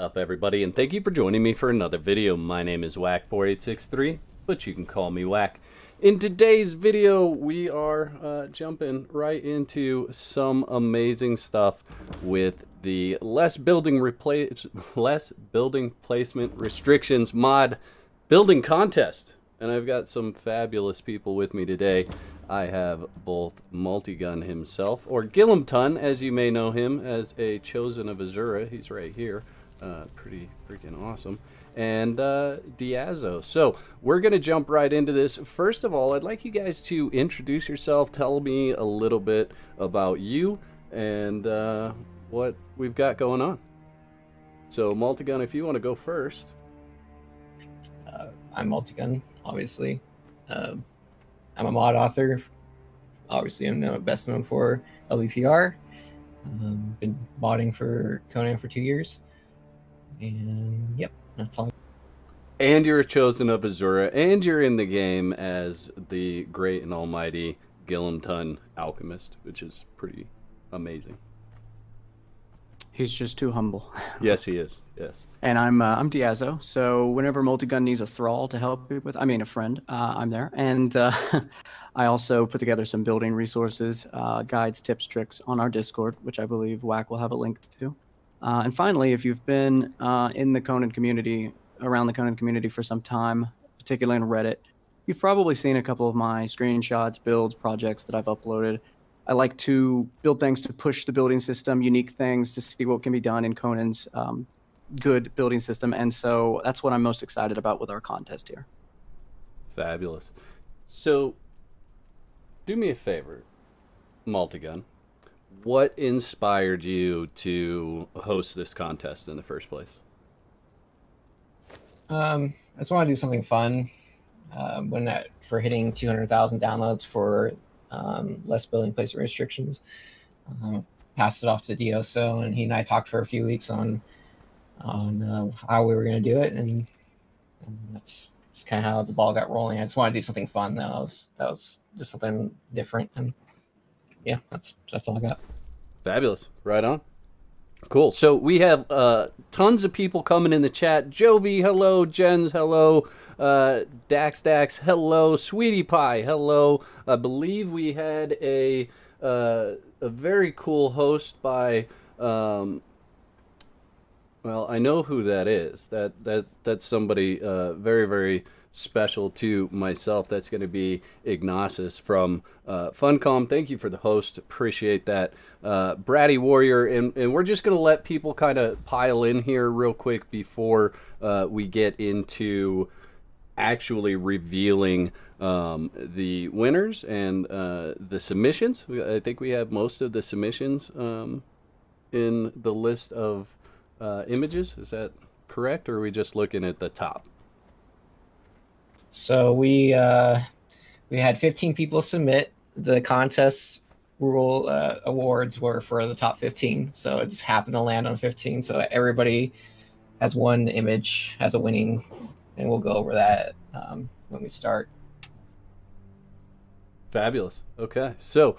Up everybody, and thank you for joining me for another video. My name is Whack4863, but you can call me Whack. In today's video, we are jumping right into some amazing stuff with the less building placement restrictions mod building contest. And I've got some fabulous people with me today. I have both Multigun himself, or Gillimton, as you may know him, as a chosen of Azura. He's right here. Pretty freaking awesome. And Diazo. So we're going to jump right into this. First of all, I'd like you guys to introduce yourself. Tell me a little bit about you and what we've got going on. So Multigun, if you want to go first. I'm Multigun, obviously. I'm a mod author. Obviously, I'm best known for LBPR. Been modding for Conan for 2 years. And yep, that's all. And you're a chosen of Azura, and you're in the game as the great and almighty Gillimton Alchemist, which is pretty amazing. He's just too humble. Yes, he is. Yes. And I'm Diazo. So whenever Multigun needs a thrall to help you with, a friend, I'm there. And I also put together some building resources, guides, tips, tricks on our Discord, which I believe Whack will have a link to. And finally, if you've been in the Conan community, around the Conan community for some time, particularly on Reddit, you've probably seen a couple of my screenshots, builds, projects that I've uploaded. I like to build things to push the building system, unique things to see what can be done in Conan's good building system. And so that's what I'm most excited about with our contest here. Fabulous. So do me a favor, Multigun. What inspired you to host this contest in the first place? I just want to do something fun. For hitting 200,000 downloads for less building placement restrictions, passed it off to Dioso, and he and I talked for a few weeks on how we were going to do it, and that's just kind of how the ball got rolling. I just want to do something fun. That was just something different, and yeah, that's all I got. Fabulous. Right on. Cool. So we have tons of people coming in the chat. Jovi, hello. Jens, hello. Dax, hello. Sweetie Pie, hello. I believe we had a very cool host by well, I know who that is. That's somebody very, very special to myself. That's going to be Ignasis from Funcom. Thank you for the host. Appreciate that. Bratty Warrior. And we're just going to let people kind of pile in here real quick before we get into actually revealing the winners and the submissions. I think we have most of the submissions in the list of images. Is that correct, or are we just looking at the top? So we had 15 people submit. The contest rule awards were for the top 15, so it's happened to land on 15. So everybody has one image, has a winning, and we'll go over that when we start. Fabulous. Okay, so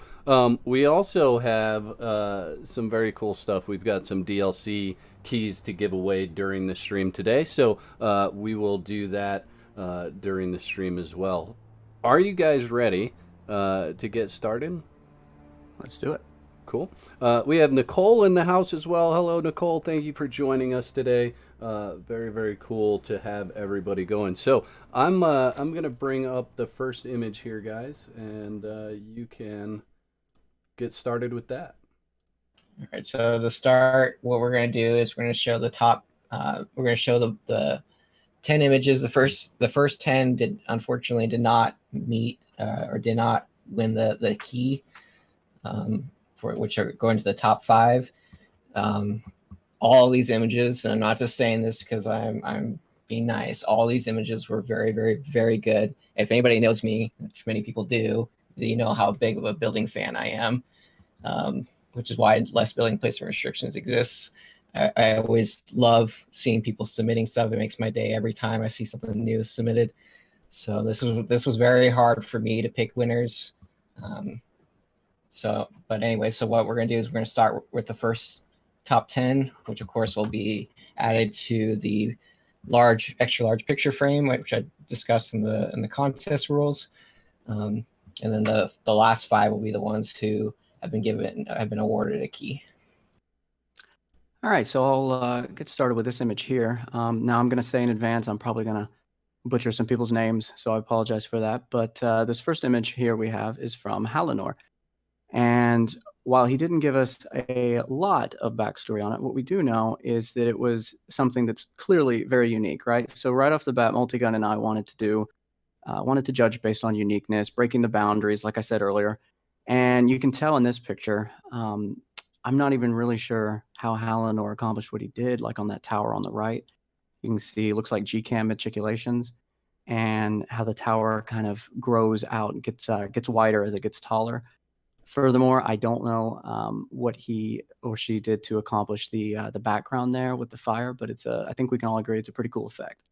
we also have some very cool stuff. We've got some DLC keys to give away during the stream today, so we will do that during the stream as well. Are you guys ready to get started? Let's do it. Cool. We have Nicole in the house as well. Hello, Nicole. Thank you for joining us today. Very, very cool to have everybody going. So I'm going to bring up the first image here, guys, and you can get started with that. All right. So to start, what we're going to do is we're going to show the top. We're going to show the 10 images. The first 10 unfortunately did not meet or did not win the key, for which are going to the top 5. All these images, and I'm not just saying this because I'm being nice. All these images were very, very, very good. If anybody knows me, which many people do, you know how big of a building fan I am, which is why less building placement restrictions exists. I always love seeing people submitting stuff. It makes my day every time I see something new submitted. So this was very hard for me to pick winners. But anyway, so what we're gonna do is we're gonna start with the first top 10, which of course will be added to the extra large picture frame, which I discussed in the contest rules. And then the last 5 will be the ones who have been awarded a key. All right, so I'll get started with this image here. Now I'm going to say in advance, I'm probably going to butcher some people's names, so I apologize for that. But this first image here we have is from Hal Lenore. And while he didn't give us a lot of backstory on it, what we do know is that it was something that's clearly very unique, right? So right off the bat, Multigun and I wanted to judge based on uniqueness, breaking the boundaries, like I said earlier. And you can tell in this picture, I'm not even really sure how Hal Lenore accomplished what he did, like on that tower on the right. You can see it looks like GCAM matriculations, and how the tower kind of grows out and gets wider as it gets taller. Furthermore, I don't know what he or she did to accomplish the background there with the fire, but I think we can all agree it's a pretty cool effect.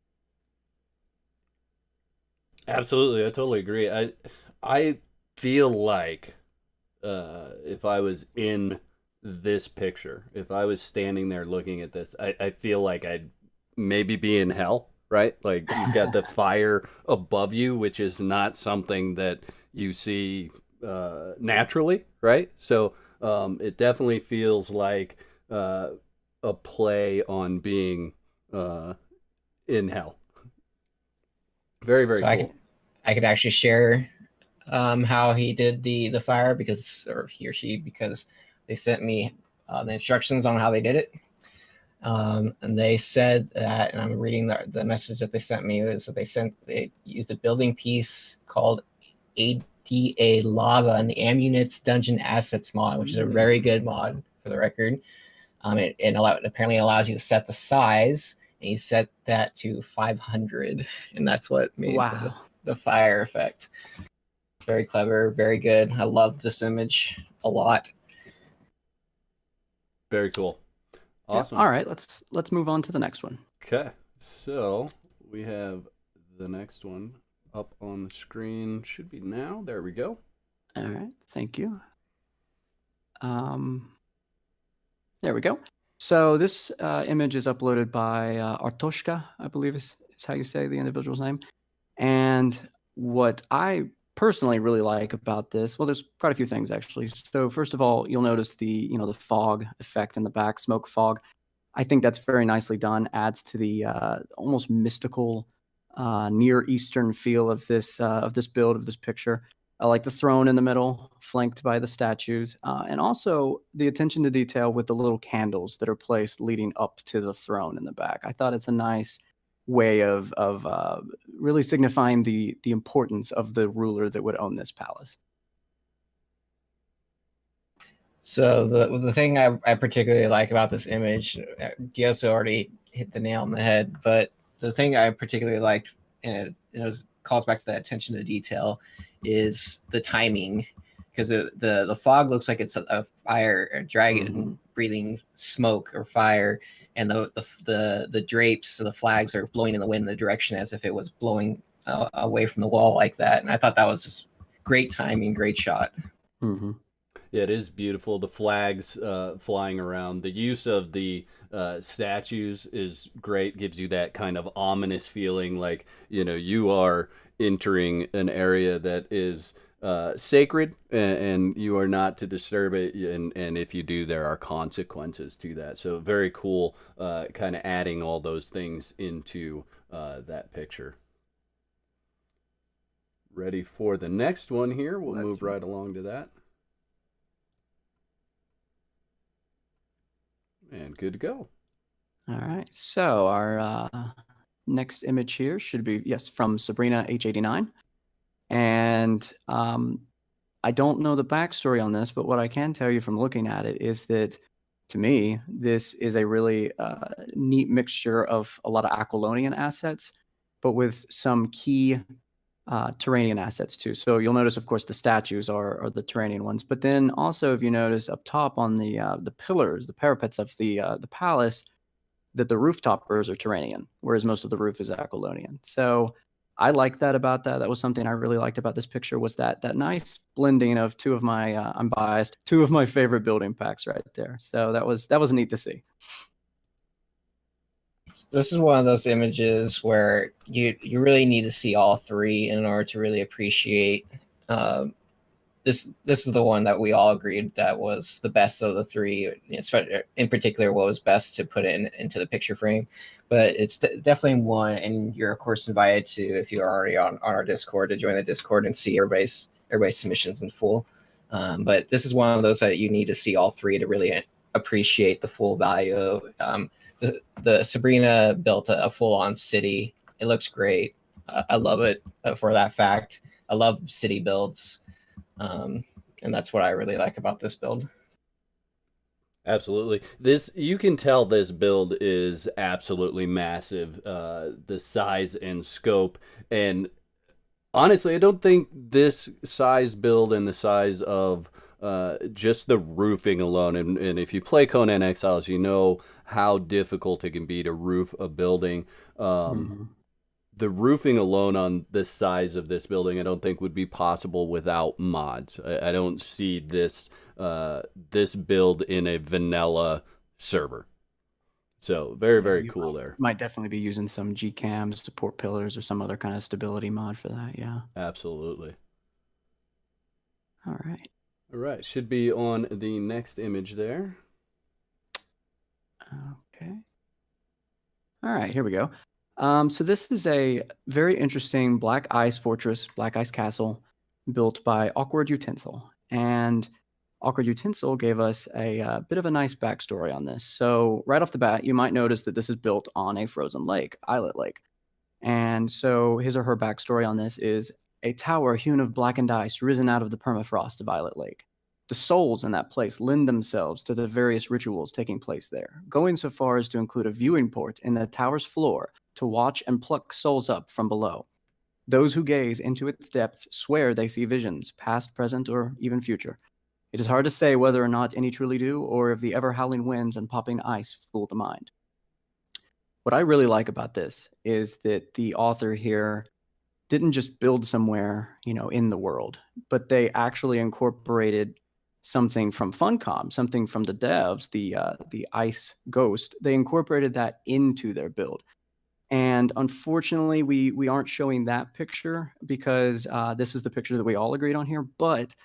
Absolutely, I totally agree. I feel like if I was in this picture, if I was standing there looking at this, I feel like I'd maybe be in hell, right? Like you've got the fire above you, which is not something that you see naturally, right? So it definitely feels like a play on being in hell. Very, very cool. I could actually share how he did the fire or he or she, because they sent me the instructions on how they did it. And they said that, and I'm reading the message that they sent me, is that they used a building piece called ADA Lava in the Ammunits Dungeon Assets mod, which is a very good mod for the record. It apparently allows you to set the size, and he set that to 500, and that's what made the fire effect. Very clever, very good. I love this image a lot. Very cool. Awesome. Yeah. All right, let's move on to the next one. Okay, so we have the next one up on the screen. Should be now. There we go. All right, thank you. There we go. So this image is uploaded by Artoshka, I believe is how you say the individual's name. And what I personally really like about this, well, there's quite a few things actually. So first of all, you'll notice the fog effect in the back, smoke fog. I think that's very nicely done. Adds to the almost mystical, Near Eastern feel of this build, of this picture. I like the throne in the middle, flanked by the statues, and also the attention to detail with the little candles that are placed leading up to the throne in the back. I thought it's a nice way of really signifying the importance of the ruler that would own this palace. So the thing I particularly like about this image, Dioso already hit the nail on the head, but the thing I particularly liked, and it calls back to that attention to detail, is the timing, because the fog looks like it's a fire, a dragon breathing smoke or fire, and the drapes, the flags are blowing in the wind in the direction as if it was blowing away from the wall like that. And I thought that was just great timing, great shot. Mm-hmm. Yeah, it is beautiful. The flags flying around. The use of the statues is great. Gives you that kind of ominous feeling, like you are entering an area that is sacred, and you are not to disturb it. And if you do, there are consequences to that. So very cool, kind of adding all those things into that picture. Ready for the next one here. We'll move right along to that. And good to go. All right. So our next image here should be, yes, from Sabrina H89. And I don't know the backstory on this, but what I can tell you from looking at it is that, to me, this is a really neat mixture of a lot of Aquilonian assets, but with some key Turanian assets too. So you'll notice, of course, the statues are the Turanian ones, but then also, if you notice up top on the pillars, the parapets of the palace, that the roof toppers are Turanian, whereas most of the roof is Aquilonian. So I like that about that. That was something I really liked about this picture, was that nice blending of two of my I'm biased, two of my favorite building packs right there. So that was neat to see. This is one of those images where you really need to see all three in order to really appreciate. This is the one that we all agreed that was the best of the three. In particular, what was best to put into the picture frame. But it's definitely one, and you're of course invited to, if you're already on our Discord, to join the Discord and see everybody's submissions in full. But this is one of those that you need to see all three to really appreciate the full value. The Sabrina built a full-on city. It looks great. I love it for that fact. I love city builds. And that's what I really like about this build. Absolutely. You can tell this build is absolutely massive, the size and scope. And honestly, I don't think this size build and the size of just the roofing alone, and if you play Conan Exiles, you know how difficult it can be to roof a building. The roofing alone on the size of this building, I don't think would be possible without mods. I don't see this this build in a vanilla server. So very, very cool there. Might definitely be using some GCAM support pillars or some other kind of stability mod for that. Yeah. Absolutely. All right. All right. Should be on the next image there. Okay. All right. Here we go. So this is a very interesting Black Ice Fortress, Black Ice Castle, built by Awkward Utensil. And Awkward Utensil gave us a bit of a nice backstory on this. So right off the bat, you might notice that this is built on a frozen lake, Islet Lake. And so his or her backstory on this is a tower hewn of blackened ice risen out of the permafrost of Islet Lake. The souls in that place lend themselves to the various rituals taking place there, going so far as to include a viewing port in the tower's floor to watch and pluck souls up from below. Those who gaze into its depths swear they see visions, past, present, or even future. It is hard to say whether or not any truly do, or if the ever-howling winds and popping ice fool the mind. What I really like about this is that the author here didn't just build somewhere, in the world, but they actually incorporated something from Funcom, something from the devs, the Ice Ghost. They incorporated that into their build. And unfortunately, we aren't showing that picture because this is the picture that we all agreed on here. But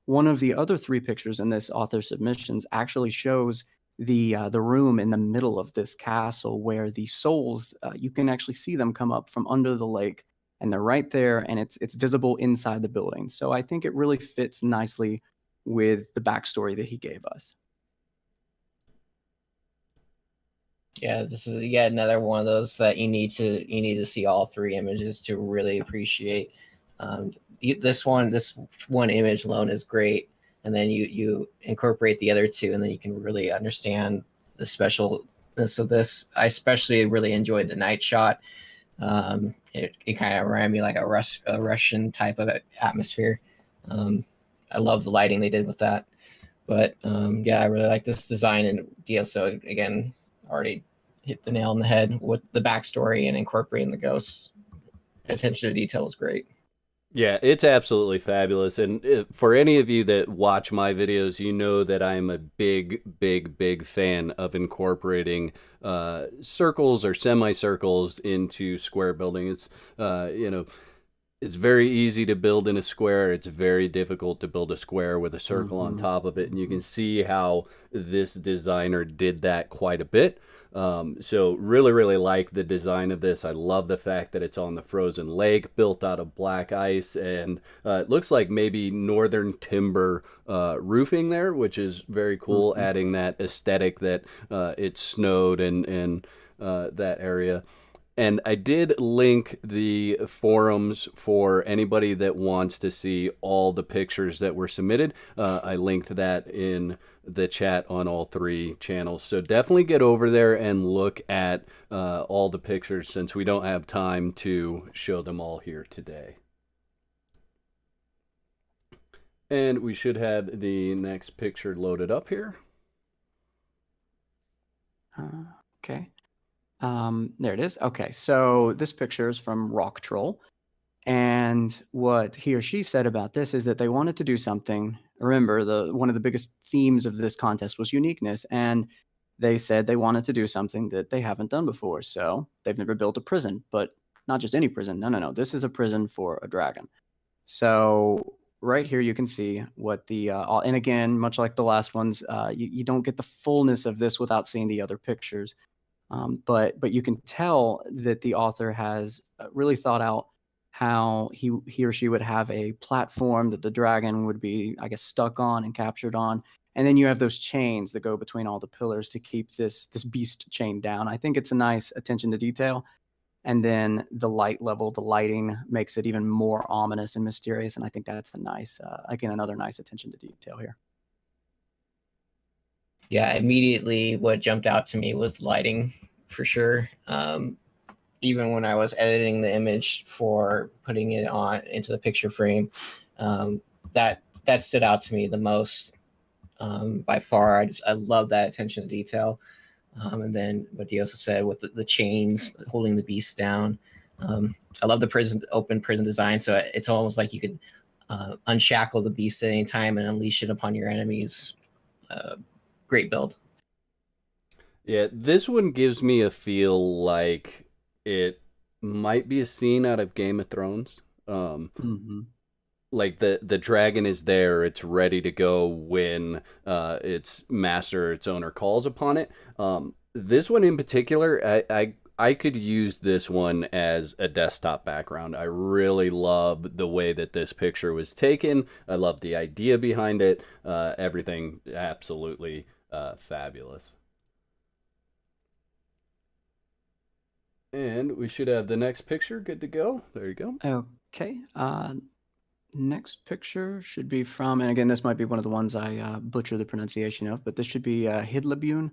one of the other three pictures in this author submissions actually shows the room in the middle of this castle where the souls, you can actually see them come up from under the lake, and they're right there, and it's visible inside the building. So I think it really fits nicely with the backstory that he gave us. Yeah, this is yet another one of those that you need to see all three images to really appreciate. This one image alone is great, and then you incorporate the other two, and then you can really understand the specialness of this. I especially really enjoyed the night shot. It kind of reminded me like a Russian type of atmosphere. I love the lighting they did with that. But yeah, I really like this design, and DSO again already hit the nail on the head with the backstory and incorporating the ghosts. Attention to detail is great. Yeah, it's absolutely fabulous. And for any of you that watch my videos, you know that I'm a big, big, big fan of incorporating circles or semicircles into square building. It's, it's very easy to build in a square. It's very difficult to build a square with a circle on top of it. And you can see how this designer did that quite a bit. So really, really like the design of this. I love the fact that it's on the frozen lake, built out of black ice, and it looks like maybe northern timber roofing there, which is very cool, adding that aesthetic that it snowed and that area. And I did link the forums for anybody that wants to see all the pictures that were submitted. I linked that in the chat on all three channels. So definitely get over there and look at all the pictures, since we don't have time to show them all here today. And we should have the next picture loaded up here. Okay. There it is. Okay, so this picture is from Rock Troll, And what he or she said about this is that they wanted to do something. Remember, one of the biggest themes of this contest was uniqueness, and they said they wanted to do something that they haven't done before. So they've never built a prison, but not just any prison. No. This is a prison for a dragon. So right here, you can see what the and again, much like the last ones, you don't get the fullness of this without seeing the other pictures. But you can tell that the author has really thought out how he or she would have a platform that the dragon would be, I guess, stuck on and captured on. And then you have those chains that go between all the pillars to keep this beast chained down. I think it's a nice attention to detail. And then the light level, the lighting makes it even more ominous and mysterious. And I think that's a nice, again, another nice attention to detail here. Yeah, immediately what jumped out to me was lighting, for sure. Even when I was editing the image for putting it on into the picture frame, that stood out to me the most by far. I love that attention to detail. And then what Diosa said with the chains holding the beast down. I love the open prison design. So it's almost like you could unshackle the beast at any time and unleash it upon your enemies. Great build. Yeah, this one gives me a feel like it might be a scene out of Game of Thrones. Like the dragon is there, it's ready to go when its master, its owner calls upon it. This one in particular, I could use this one as a desktop background. I really love the way that this picture was taken. I love the idea behind it. Everything absolutely fabulous. And we should have the next picture good to go. There you go. Okay. Next picture should be from, and again, this might be one of the ones I butcher the pronunciation of, but this should be Hidlebune.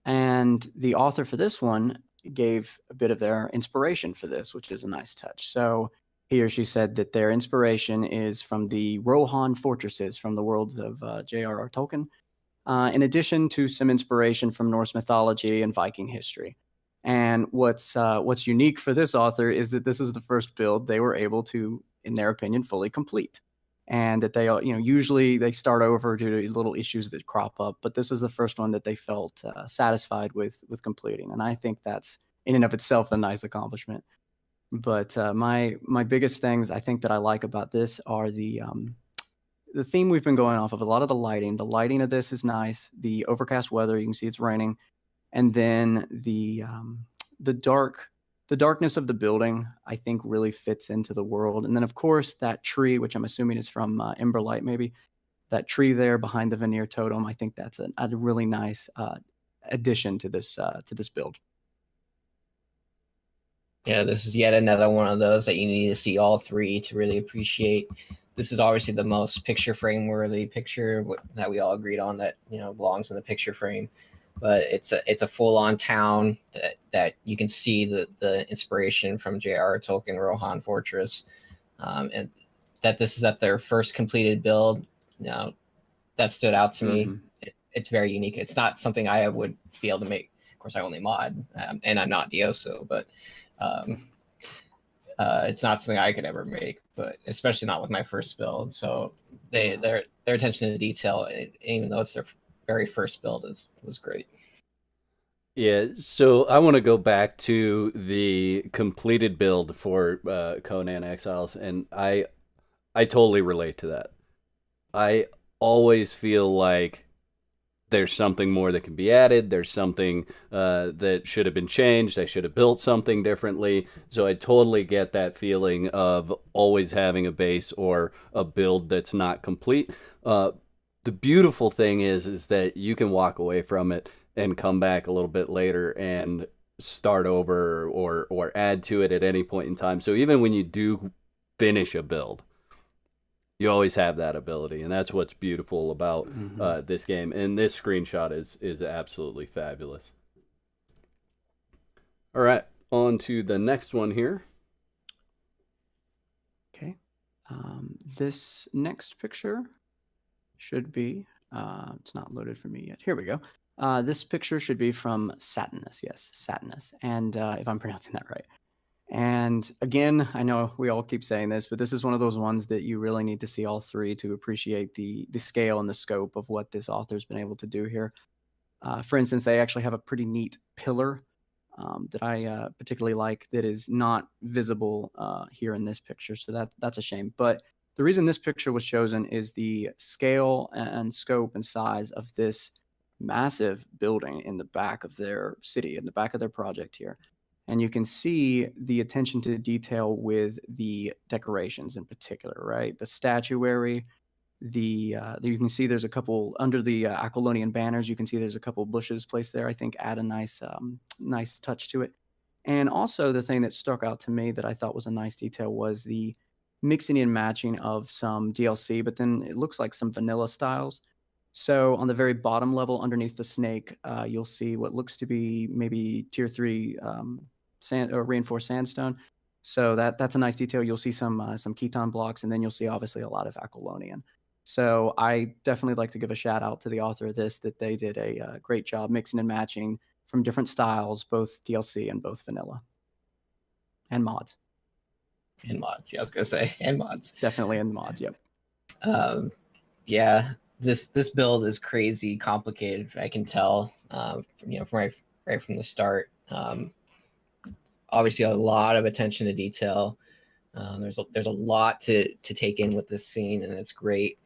And the author for this one gave a bit of their inspiration for this, which is a nice touch. So he or she said that their inspiration is from the Rohan fortresses from the worlds of J.R.R. Tolkien, in addition to some inspiration from Norse mythology and Viking history. And what's unique for this author is that this is the first build they were able to, in their opinion, fully complete. And that they, usually they start over due to little issues that crop up, but this is the first one that they felt satisfied with completing. And I think that's in and of itself a nice accomplishment. But my biggest things I think that I like about this are the theme we've been going off of. A lot of the lighting. The lighting of this is nice. The overcast weather, you can see it's raining. And then the darkness of the building, I think, really fits into the world. And then, of course, that tree, which I'm assuming is from Emberlight, maybe, that tree there behind the veneer totem, I think that's a really nice addition to this build. Yeah, this is yet another one of those that you need to see all three to really appreciate. This is obviously the most picture frame worthy picture that we all agreed on that belongs in the picture frame. But it's a full on town that you can see the inspiration from J.R.R. Tolkien Rohan Fortress, and that this is at their first completed build. That stood out to me. It's very unique. It's not something I would be able to make. Of course, I only mod, and I'm not Dioso, but it's not something I could ever make. But especially not with my first build. So their attention to detail, even though it's their very first build, was great. Yeah, so I want to go back to the completed build for Conan Exiles, and I totally relate to that. I always feel like there's something more that can be added. There's something that should have been changed. I should have built something differently. So I totally get that feeling of always having a base or a build that's not complete. The beautiful thing is that you can walk away from it and come back a little bit later and start over or add to it at any point in time. So even when you do finish a build, you always have that ability, and that's what's beautiful about this game. And this screenshot is absolutely fabulous. All right, on to the next one here. Okay, this next picture should be, it's not loaded for me yet. Here we go. This picture should be from Satinus. Yes, Satinus. And if I'm pronouncing that right. And again, I know we all keep saying this, but this is one of those ones that you really need to see all three to appreciate the scale and the scope of what this author's been able to do here. For instance, they actually have a pretty neat pillar that I particularly like that is not visible here in this picture. So that's a shame. But the reason this picture was chosen is the scale and scope and size of this massive building in the back of their city, in the back of their project here. And you can see the attention to detail with the decorations in particular, right? The statuary, you can see there's a couple under the Aquilonian banners. You can see there's a couple bushes placed there. I think add a nice touch to it. And also the thing that stuck out to me that I thought was a nice detail was the mixing and matching of some DLC, but then it looks like some vanilla styles. So on the very bottom level underneath the snake, you'll see what looks to be maybe tier 3 sand or reinforced sandstone. So that's a nice detail. You'll see some Keton blocks, and then you'll see obviously a lot of Aquilonian. So I definitely like to give a shout out to the author of this, that they did a great job mixing and matching from different styles, both DLC and both vanilla. And mods. And mods, yeah, I was gonna say, and mods. Definitely in the mods, yep. Yeah, this build is crazy complicated. I can tell, from right from the start. Obviously, a lot of attention to detail. There's a lot to take in with this scene, and it's great.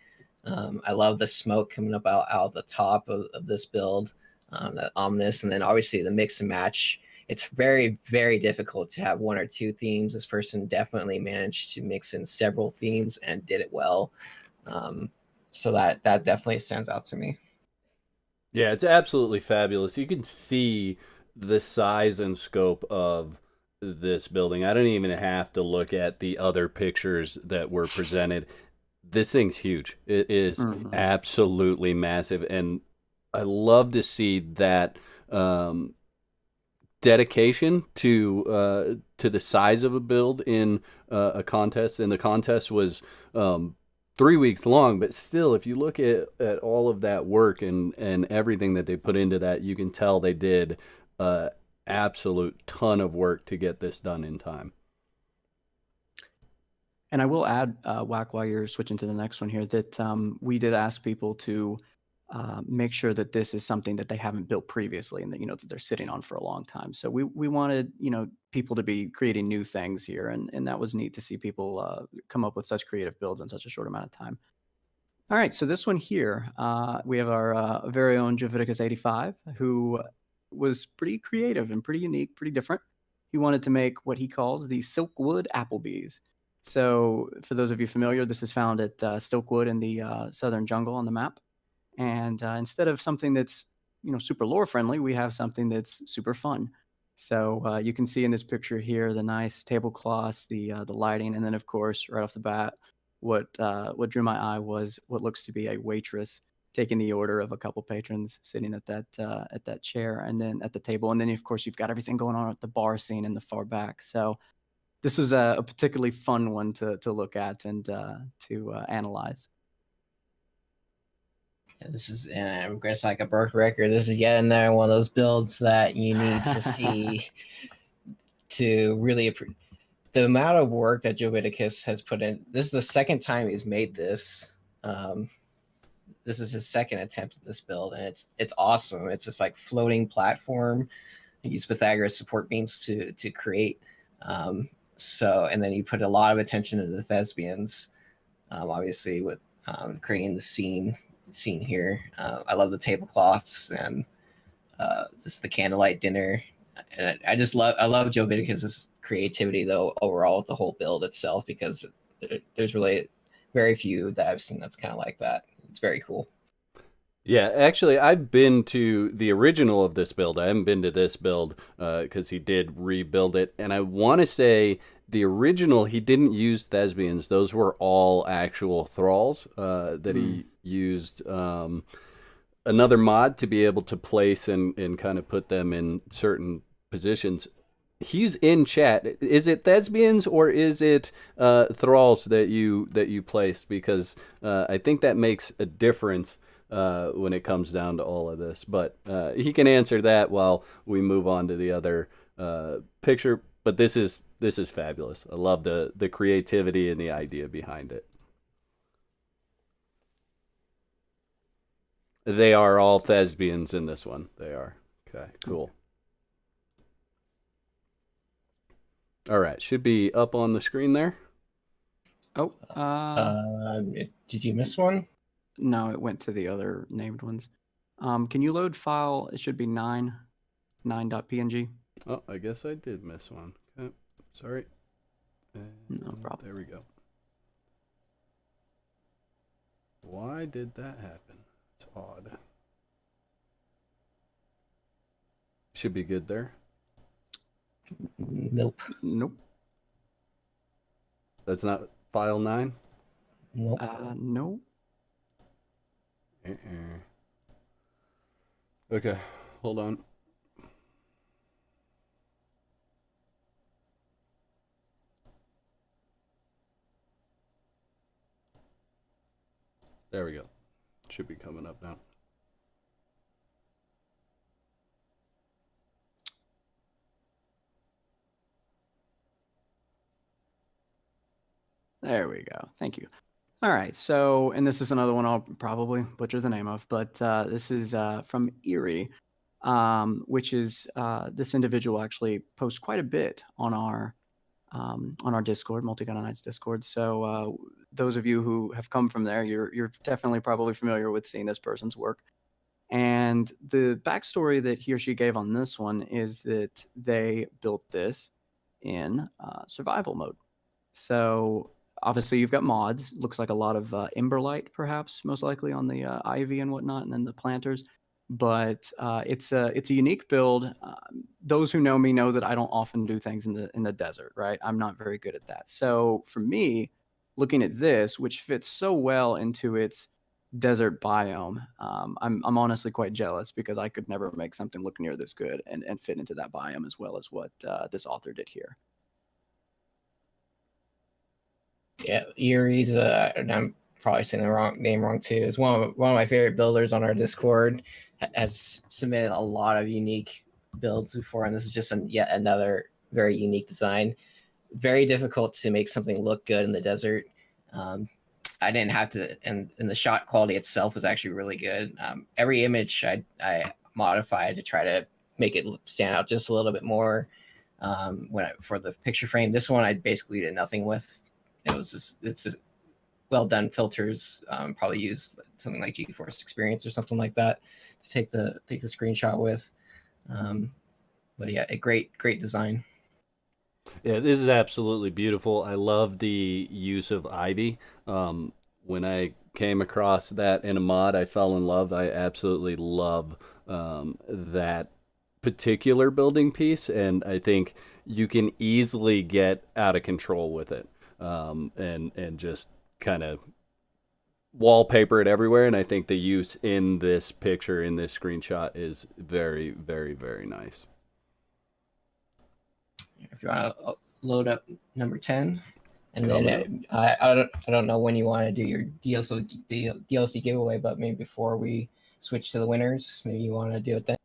I love the smoke coming up out the top of this build, that ominous, and then obviously the mix and match. It's very, very difficult to have one or two themes. This person definitely managed to mix in several themes and did it well. So that definitely stands out to me. Yeah, it's absolutely fabulous. You can see the size and scope of this building. I don't even have to look at the other pictures that were presented. This thing's huge. It is absolutely massive, and I love to see that dedication to the size of a build in a contest. And the contest was 3 weeks long, but still, if you look at all of that work and everything that they put into that, you can tell they did absolute ton of work to get this done in time. And I will add, Whack, while you're switching to the next one here, that we did ask people to make sure that this is something that they haven't built previously and that, that they're sitting on for a long time. So we wanted, people to be creating new things here. And that was neat to see people come up with such creative builds in such a short amount of time. All right, so this one here, we have our very own Joviticus85, who was pretty creative and pretty unique, pretty different. He wanted to make what he calls the Silkwood Applebee's. So for those of you familiar, this is found at Silkwood in the southern jungle on the map. And instead of something that's, super lore friendly, we have something that's super fun. So you can see in this picture here, the nice tablecloths, the lighting, and then of course, right off the bat, what drew my eye was what looks to be a waitress taking the order of a couple patrons sitting at that chair and then at the table. And then of course, you've got everything going on at the bar scene in the far back. So this is a particularly fun one to look at and to analyze. Yeah, this is, and I'm going to sound like a broken record. This is yet another one of those builds that you need to see to really the amount of work that Joviticus has put in. This is the second time he's made this. This is his second attempt at this build, and it's awesome. It's just like floating platform. He used Pythagoras support beams to create. And then he put a lot of attention to the thespians, obviously with creating the scene here. I love the tablecloths and just the candlelight dinner, and I love Joviticus's creativity though overall with the whole build itself, because there's really very few that I've seen that's kind of like that. It's very cool. Yeah, actually, I've been to the original of this build. I haven't been to this build because he did rebuild it. And I want to say the original, he didn't use thespians. Those were all actual thralls that he used another mod to be able to place and kind of put them in certain positions. He's in chat. Is it thespians or is it thralls that you placed? Because I think that makes a difference when it comes down to all of this. But he can answer that while we move on to the other picture. But this is This is fabulous. I love the creativity and the idea behind it. They are all thespians in this one. They are. Okay, cool. All right, should be up on the screen there. Oh, did you miss one? No, it went to the other named ones. Can you load file? It should be 9.png. Oh, I guess I did miss one. Okay, sorry. No problem. There we go. Why did that happen? It's odd. Should be good there. Nope. Nope. That's not file 9? Nope. No. Okay, hold on. There we go. Should be coming up now. There we go. Thank you. All right. So, and this is another one I'll probably butcher the name of, but this is from Erie, which is this individual actually posts quite a bit on our Discord, Multi-Gun Nights Discord. So those of you who have come from there, you're definitely probably familiar with seeing this person's work. And the backstory that he or she gave on this one is that they built this in survival mode. So obviously you've got mods. Looks like a lot of Emberlight, perhaps, most likely on the ivy and whatnot, and then the planters. But it's a unique build. Those who know me know that I don't often do things in the desert, right? I'm not very good at that. So for me, looking at this, which fits so well into its desert biome, I'm honestly quite jealous because I could never make something look near this good and fit into that biome as well as what this author did here. Yeah, Erie's. And I'm probably saying the name wrong too. Is one of my favorite builders on our Discord. Has submitted a lot of unique builds before, and this is just yet another very unique design. Very difficult to make something look good in the desert. I didn't have to, and the shot quality itself was actually really good. Every image I modified to try to make it stand out just a little bit more. For the picture frame, this one I basically did nothing with. It's just well done filters. Probably use something like GeForce Experience or something like that to take the screenshot with. But yeah, a great design. Yeah, this is absolutely beautiful. I love the use of ivy. When I came across that in a mod, I fell in love. I absolutely love that particular building piece, and I think you can easily get out of control with it, and just kind of wallpaper it everywhere. And I think the use in this picture, in this screenshot, is very, very, very nice. If you want to load up number 10, and then I don't know when you want to do your DLC giveaway, but maybe before we switch to the winners, maybe you want to do it then.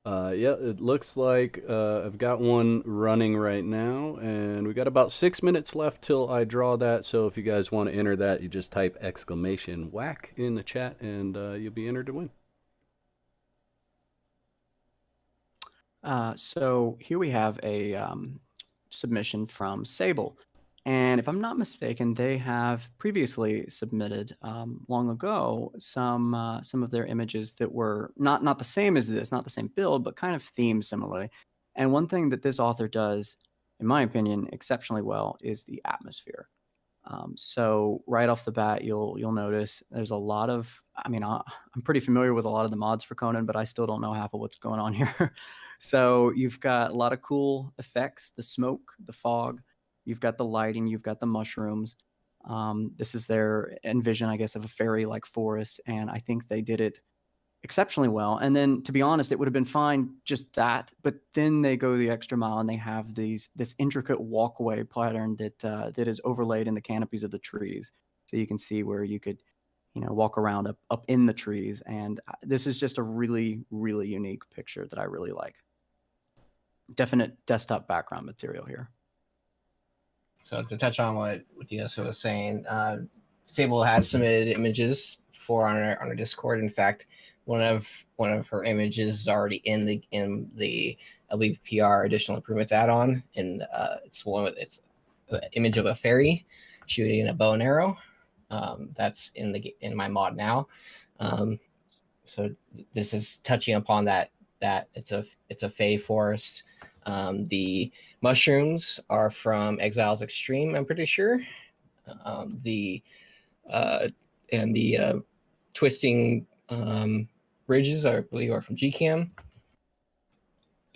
Yeah, it looks like I've got one running right now, and we got about 6 minutes left till I draw that. So if you guys want to enter that, you just type !whack in the chat, and you'll be entered to win. So here we have a submission from Sable. And if I'm not mistaken, they have previously submitted long ago some of their images that were not the same as this, not the same build, but kind of themed similarly. And one thing that this author does, in my opinion, exceptionally well is the atmosphere. So right off the bat, you'll notice there's a lot of, I mean, I'm pretty familiar with a lot of the mods for Conan, but I still don't know half of what's going on here. So you've got a lot of cool effects, the smoke, the fog, you've got the lighting, you've got the mushrooms. This is their envision, I guess, of a fairy-like forest, and I think they did it exceptionally well. And then, to be honest, it would have been fine just that, but then they go the extra mile and they have this intricate walkway pattern that is overlaid in the canopies of the trees, so you can see where you could, walk around up in the trees. And this is just a really, really unique picture that I really like. definite desktop background material here. So to touch on what DSO was saying, Sable has submitted images for on our Discord. In fact, one of her images is already in the LBPR additional improvements add-on, and it's an image of a fairy shooting a bow and arrow. That's in my mod now. So this is touching upon that it's a fey forest. The mushrooms are from Exiles Extreme, I'm pretty sure. The twisting bridges, I believe, are from GCam.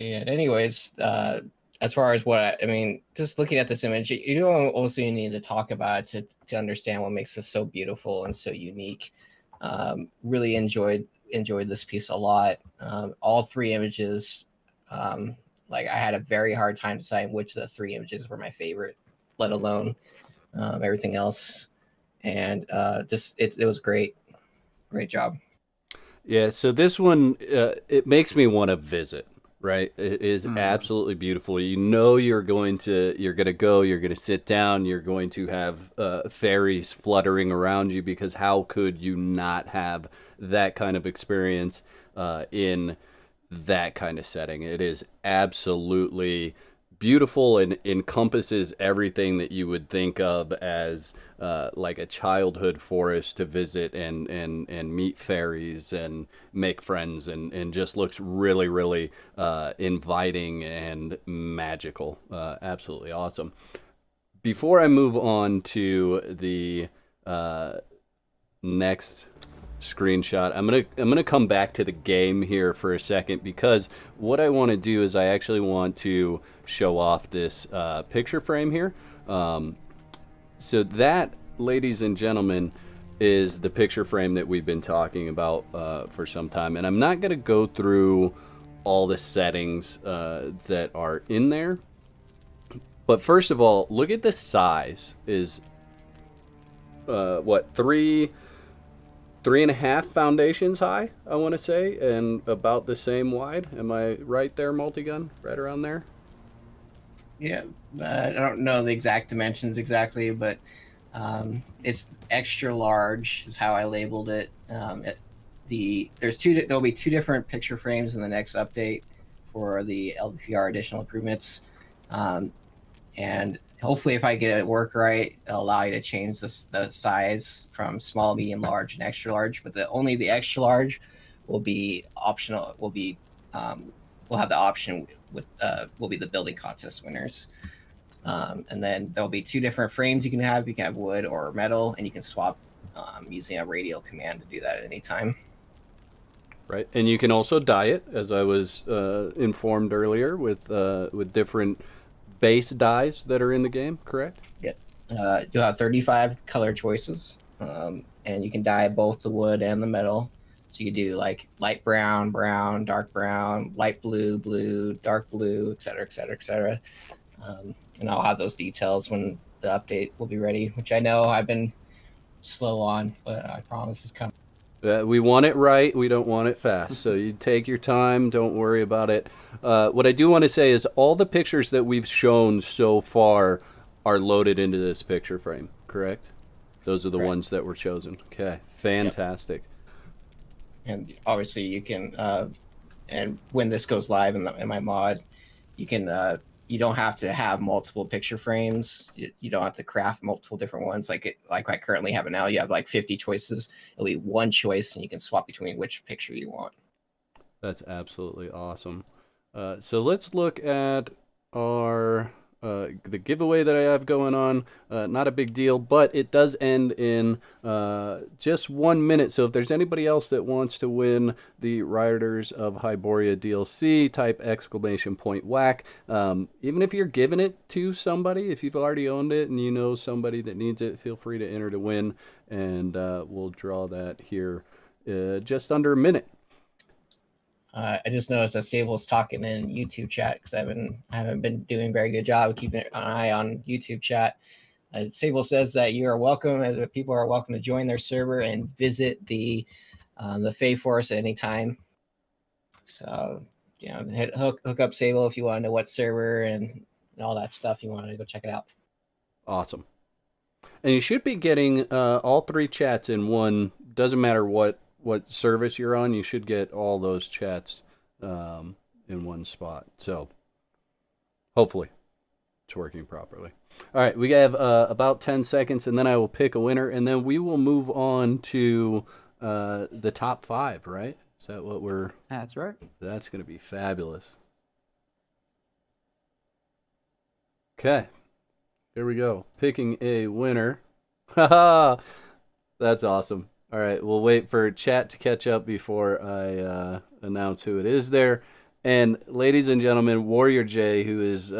And anyways, as far as what I mean, just looking at this image, you don't also need to talk about it to understand what makes this so beautiful and so unique. Really enjoyed this piece a lot. All three images, like I had a very hard time deciding which of the three images were my favorite, let alone everything else. And it was great job. Yeah, so this one, it makes me want to visit, right? It is absolutely beautiful. You know you're going to go, you're going to sit down, you're going to have fairies fluttering around you, because how could you not have that kind of experience in that kind of setting? It is absolutely beautiful and encompasses everything that you would think of as like a childhood forest to visit and meet fairies and make friends, and just looks really, really inviting and magical. Absolutely awesome. Before I move on to the next screenshot, I'm gonna come back to the game here for a second, because what I want to do is I actually want to show off this picture frame here. So that, ladies and gentlemen, is the picture frame that we've been talking about for some time, and I'm not gonna go through all the settings that are in there, but first of all, look at the size. Is what, 3.5 foundations high, I want to say, and about the same wide. Am I right there, Multigun? Right around there? Yeah, I don't know the exact dimensions exactly, but it's extra large is how I labeled it. There'll be two different picture frames in the next update for the LBPR additional improvements, and hopefully, if I get it work right, it'll allow you to change the size from small, medium, large, and extra large. But only the extra large will be optional. We'll have the option with will be the building contest winners. And then there'll be two different frames you can have. You can have wood or metal, and you can swap using a radial command to do that at any time. Right, and you can also dye it, as I was informed earlier, with different base dyes that are in the game, correct? Yeah. You'll have 35 color choices, and you can dye both the wood and the metal. So you can do like light brown, brown, dark brown, light blue, blue, dark blue, etc., etc., etc. And I'll have those details when the update will be ready, which I know I've been slow on, but I promise it's coming. We want it right. We don't want it fast. So you take your time. Don't worry about it. What I do want to say is all the pictures that we've shown so far are loaded into this picture frame, correct? Those are the ones that were chosen. Okay, fantastic. Yep. And obviously you can, and when this goes live in my mod, you can, you don't have to have multiple picture frames. You don't have to craft multiple different ones like I currently have it now. You have like 50 choices. It'll be one choice, and you can swap between which picture you want. That's absolutely awesome. So let's look at our the giveaway that I have going on. Not a big deal, but it does end in just 1 minute. So if there's anybody else that wants to win the Riders of Hyboria DLC, type !whack. Even if you're giving it to somebody, if you've already owned it and you know somebody that needs it, feel free to enter to win, and we'll draw that here just under a minute. I just noticed that Sable's talking in YouTube chat, because I haven't been doing a very good job of keeping an eye on YouTube chat. Sable says that you are welcome, as people are welcome to join their server and visit the Fey Forest at any time. So hook up Sable if you want to know what server and all that stuff. You want to go check it out. Awesome. And you should be getting all 3 chats in one. Doesn't matter what service you're on, you should get all those chats in one spot. So hopefully it's working properly. All right, we have about 10 seconds, and then I will pick a winner, and then we will move on to the top 5, right? Is that what we're... That's right. That's going to be fabulous. Okay. Here we go. Picking a winner. Haha! That's awesome. All right, we'll wait for chat to catch up before I announce who it is there. And ladies and gentlemen, Warrior J, who is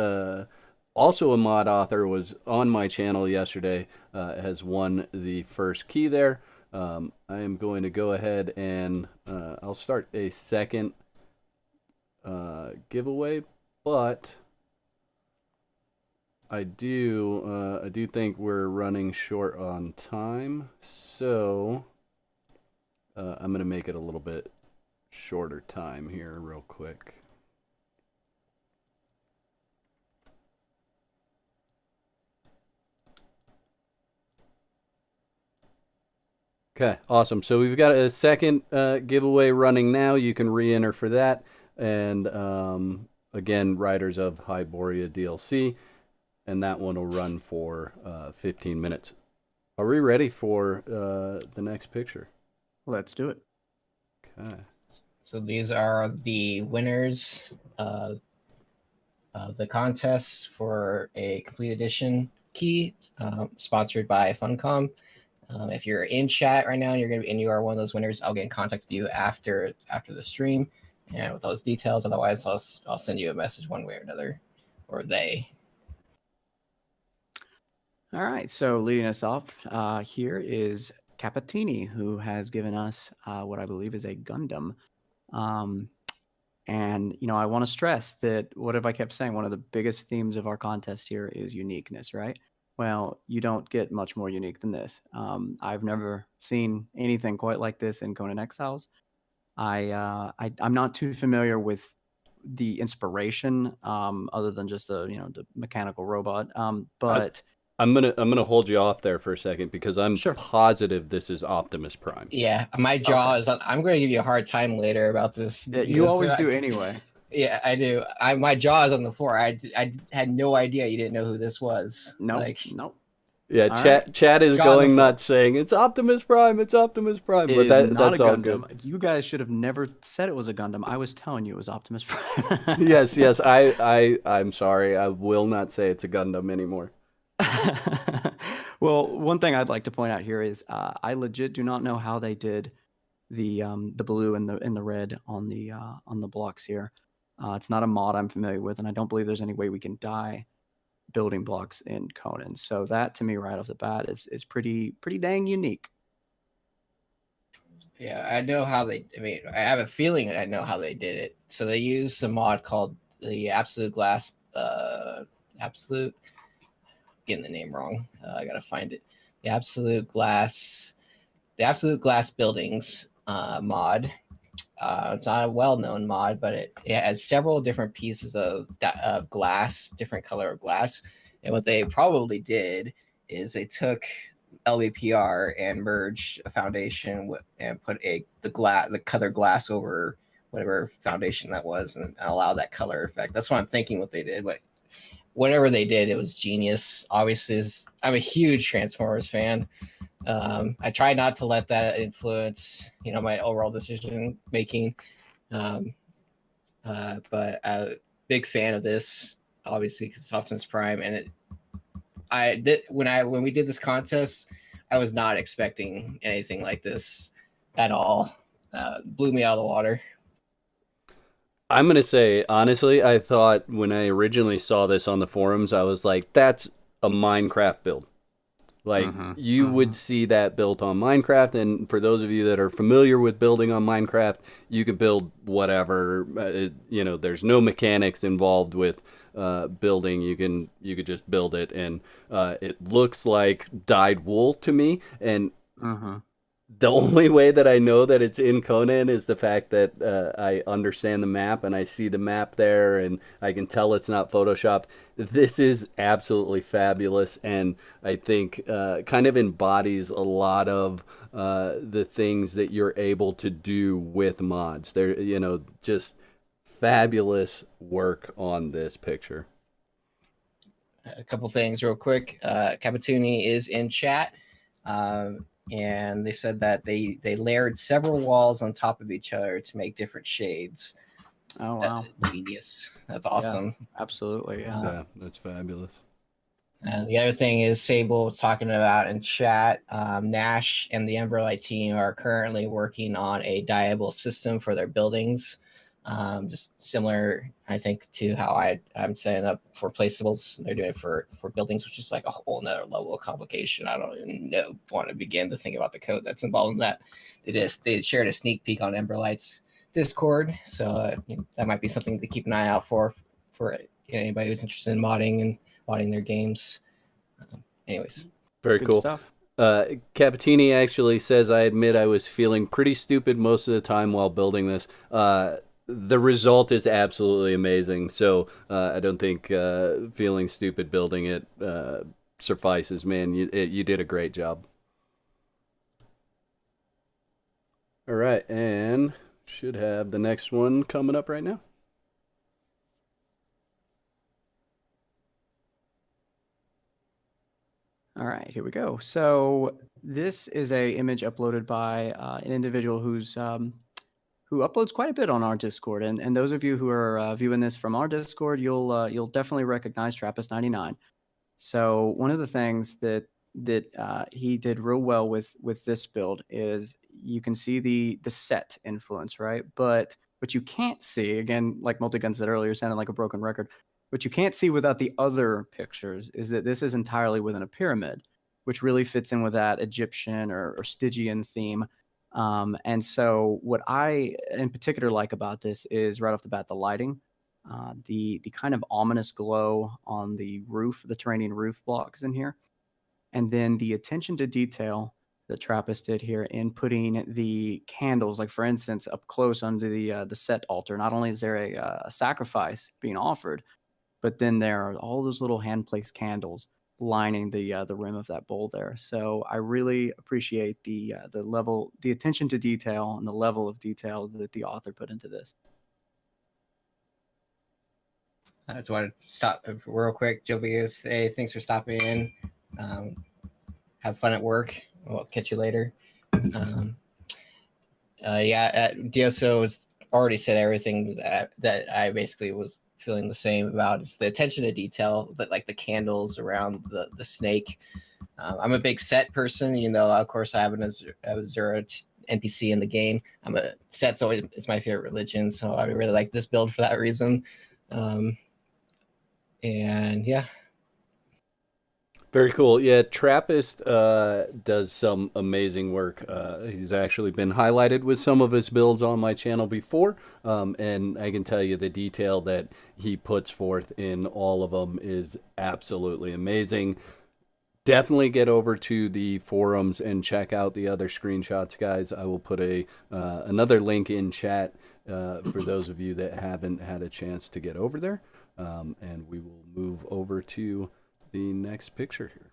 also a mod author, was on my channel yesterday, has won the first key there. I am going to go ahead and I'll start a second giveaway, but I do think we're running short on time, so I'm going to make it a little bit shorter time here real quick. Okay, awesome. So we've got a second giveaway running now. You can re-enter for that. And again, Riders of Hyboria DLC. And that one will run for 15 minutes. Are we ready for the next picture? Let's do it. Okay. So these are the winners of the contest for a complete edition key, sponsored by Funcom. If you're in chat right now and you are one of those winners, I'll get in contact with you after the stream and with those details. Otherwise, I'll send you a message one way or another, or they. All right, so leading us off here is Capatini, who has given us what I believe is a Gundam. And, I want to stress that, what have I kept saying? One of the biggest themes of our contest here is uniqueness, right? Well, you don't get much more unique than this. I've never seen anything quite like this in Conan Exiles. I'm not too familiar with the inspiration, other than just the mechanical robot. But I'm gonna hold you off there for a second because I'm Sure. positive this is Optimus Prime. Yeah, my jaw is. I'm going to give you a hard time later about this. You always do anyway. Yeah, I do. My jaw is on the floor. I had no idea you didn't know who this was. No, Like, no. Yeah, All chat is Jaw going on the nuts saying it's Optimus Prime, it's Optimus Prime, but It is that's not a all Gundam. good. You guys should have never said it was a Gundam. I was telling you it was Optimus Prime. Yes, I'm sorry. I will not say it's a Gundam anymore. Well, one thing I'd like to point out here is I legit do not know how they did the blue and the red on the blocks here. It's not a mod I'm familiar with, and I don't believe there's any way we can dye building blocks in Conan. So that, to me, right off the bat, is pretty dang unique. yeah, I know how they. I mean, I have a feeling I know how they did it. So they used a mod called the Absolute Glass. Absolute. Getting the name wrong. I gotta find it. The Absolute Glass Buildings mod. It's not a well-known mod, but it has several different pieces of glass, different color of glass. And what they probably did is they took LBPR and merged a foundation and put the color glass over whatever foundation that was, and allow that color effect. That's what I'm thinking. What they did, but whatever they did, it was genius. Obviously, I'm a huge Transformers fan. I try not to let that influence, my overall decision making. But a big fan of this, obviously, because it's Optimus Prime, and when we did this contest, I was not expecting anything like this at all. Blew me out of the water. I'm going to say, honestly, I thought when I originally saw this on the forums, I was like, that's a Minecraft build. Like, you would see that built on Minecraft, and for those of you that are familiar with building on Minecraft, you could build whatever. There's no mechanics involved with building. You could just build it, and it looks like dyed wool to me. And The only way that I know that it's in Conan is the fact that I understand the map and I see the map there and I can tell it's not photoshopped. This is absolutely fabulous, and I think kind of embodies a lot of the things that you're able to do with mods. They're, just fabulous work on this picture. A couple things real quick. Cabatuni is in chat. And they said that they layered several walls on top of each other to make different shades. Oh wow, genius! That's awesome. Yeah, absolutely, yeah. Yeah, that's fabulous. The other thing is Sable was talking about in chat. Nash and the Emberlight team are currently working on a dyeable system for their buildings. Just similar, I think, to how I'm setting up for placeables. They're doing it for buildings, which is like a whole nother level of complication. I don't even want to begin to think about the code that's involved in that. They shared a sneak peek on Emberlight's Discord, so that might be something to keep an eye out for anybody who's interested in modding their games. Anyways, very Good cool stuff. Cabatini actually says, I admit I was feeling pretty stupid most of the time while building this. The result is absolutely amazing. So I don't think feeling stupid building it suffices, man. You did a great job. All right, and should have the next one coming up right now. All right, here we go. So this is a image uploaded by an individual who uploads quite a bit on our Discord, and those of you who are viewing this from our Discord, you'll definitely recognize Trappist99. So one of the things that he did real well with this build is you can see the set influence, right? But what you can't see, again, like Multigun said earlier, sounded like a broken record. What you can't see without the other pictures is that this is entirely within a pyramid, which really fits in with that Egyptian or Stygian theme. And so what I in particular like about this is right off the bat, the lighting, the kind of ominous glow on the roof, the terrain roof blocks in here. And then the attention to detail that Trappist did here in putting the candles, like for instance, up close under the set altar. Not only is there a sacrifice being offered, but then there are all those little hand-placed candles lining the rim of that bowl there. So I really appreciate the level, the attention to detail, and the level of detail that the author put into this. I just wanted to stop real quick. Joe Vegas, hey, thanks for stopping in. Have fun at work. We'll catch you later. DSO has already said everything that I basically was feeling the same about. It's the attention to detail, that like the candles around the snake. I'm a big set person, of course I have an Azura NPC in the game. Set's always, it's my favorite religion, so I really like this build for that reason. And yeah. Very cool. Yeah, Trappist does some amazing work. He's actually been highlighted with some of his builds on my channel before, and I can tell you the detail that he puts forth in all of them is absolutely amazing. Definitely get over to the forums and check out the other screenshots, guys. I will put another link in chat for those of you that haven't had a chance to get over there, and we will move over to the next picture here.